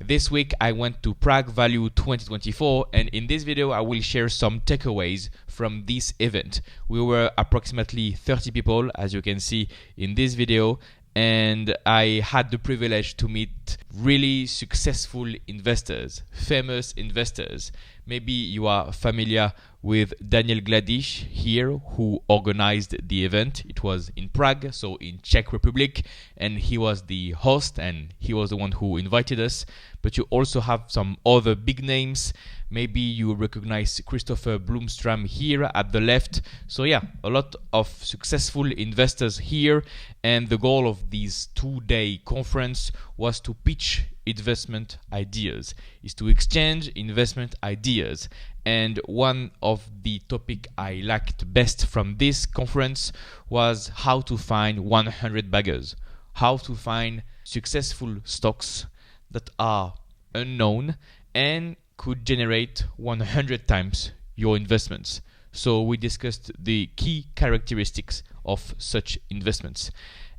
this week I went to Prague Value 2024, and in this video I will share some takeaways from this event. We were approximately 30 people, as you can see in this video, and I had the privilege to meet really successful investors, famous investors. Maybe you are familiar with Daniel Gladish here, who organized the event. It was in Prague, so in Czech Republic, and he was the host and he was the one who invited us. But you also have some other big names. Maybe you recognize Christophe Bloomstram here at the left. So yeah, a lot of successful investors here, and the goal of this two-day conference was to pitch investment ideas, is to exchange investment ideas. And one of the topic I liked best from this conference was how to find 100 baggers, how to find successful stocks that are unknown and could generate 100 times your investments. So we discussed the key characteristics of such investments.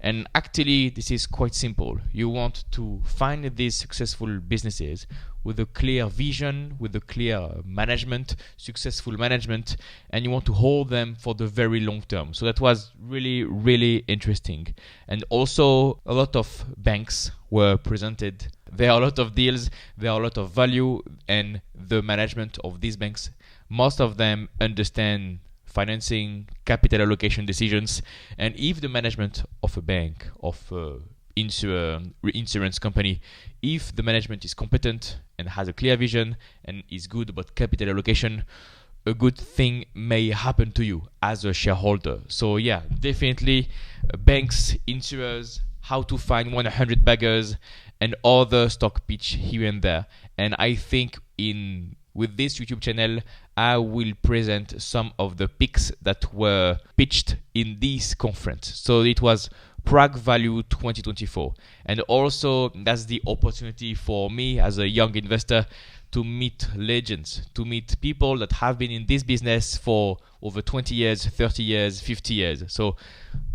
And actually, this is quite simple. You want to find these successful businesses with a clear vision, with a clear management, successful management, and you want to hold them for the very long term. So that was really, really interesting. And also, a lot of banks were presented. There are a lot of deals, there are a lot of value, and the management of these banks, most of them understand financing, capital allocation decisions, and if the management of a bank, of insurance company, if the management is competent and has a clear vision and is good about capital allocation, a good thing may happen to you as a shareholder. So yeah, definitely banks, insurers, how to find 100 baggers, and other stock pitch here and there. And I think with this YouTube channel, I will present some of the picks that were pitched in this conference. So it was Prague Value 2024. And also that's the opportunity for me as a young investor to meet legends, to meet people that have been in this business for over 20 years, 30 years, 50 years. So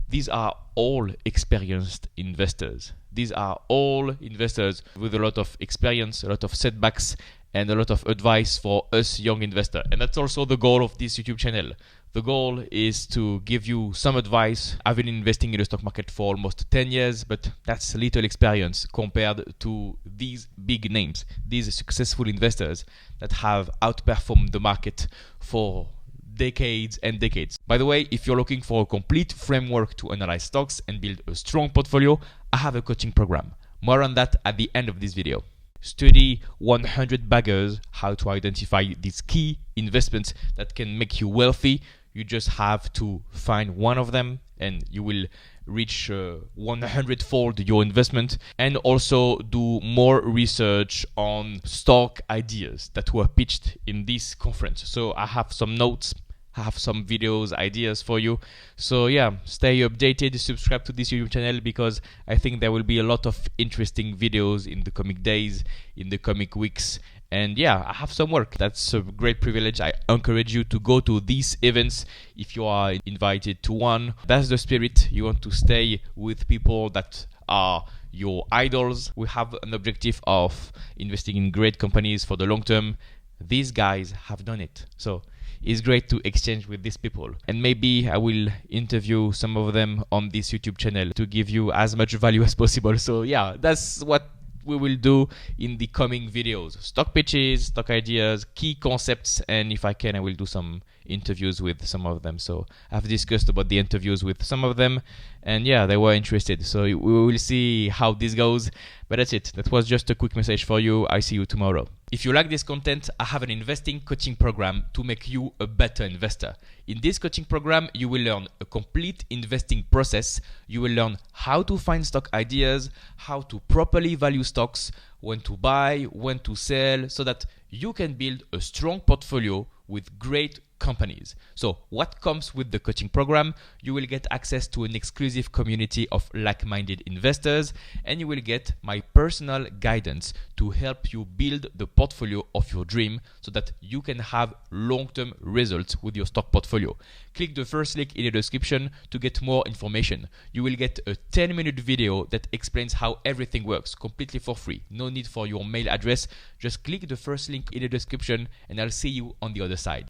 these are all experienced investors. These are all investors with a lot of experience, a lot of setbacks, and a lot of advice for us young investors. And that's also the goal of this YouTube channel. The goal is to give you some advice. I've been investing in the stock market for almost 10 years, but that's little experience compared to these big names, these successful investors that have outperformed the market for decades and decades. By the way, if you're looking for a complete framework to analyze stocks and build a strong portfolio, I have a coaching program. More on that at the end of this video. Study 100 baggers, how to identify these key investments that can make you wealthy. You just have to find one of them and you will reach 100-fold your investment. And also do more research on stock ideas that were pitched in this conference. So I have some notes, I have some videos, ideas for you. So yeah, stay updated, subscribe to this YouTube channel, because I think there will be a lot of interesting videos in the coming days, in the coming weeks. And yeah, I have some work. That's a great privilege. I encourage you to go to these events if you are invited to one. That's the spirit. You want to stay with people that are your idols. We have an objective of investing in great companies for the long term. These guys have done it. So it's great to exchange with these people. And maybe I will interview some of them on this YouTube channel to give you as much value as possible. So yeah, that's what we will do in the coming videos. Stock pitches, stock ideas, key concepts, and if I can, I will do some interviews with some of them. So I've discussed about the interviews with some of them, and yeah, they were interested. So we will see how this goes. But that's it. That was just a quick message for you. I see you tomorrow. If you like this content, I have an investing coaching program to make you a better investor. In this coaching program, you will learn a complete investing process. You will learn how to find stock ideas, how to properly value stocks, when to buy, when to sell, so that you can build a strong portfolio with great companies. So what comes with the coaching program? You will get access to an exclusive community of like-minded investors, and you will get my personal guidance to help you build the portfolio of your dream so that you can have long-term results with your stock portfolio. Click the first link in the description to get more information. You will get a 10-minute video that explains how everything works completely for free. No need for your mail address. Just click the first link in the description and I'll see you on the other side.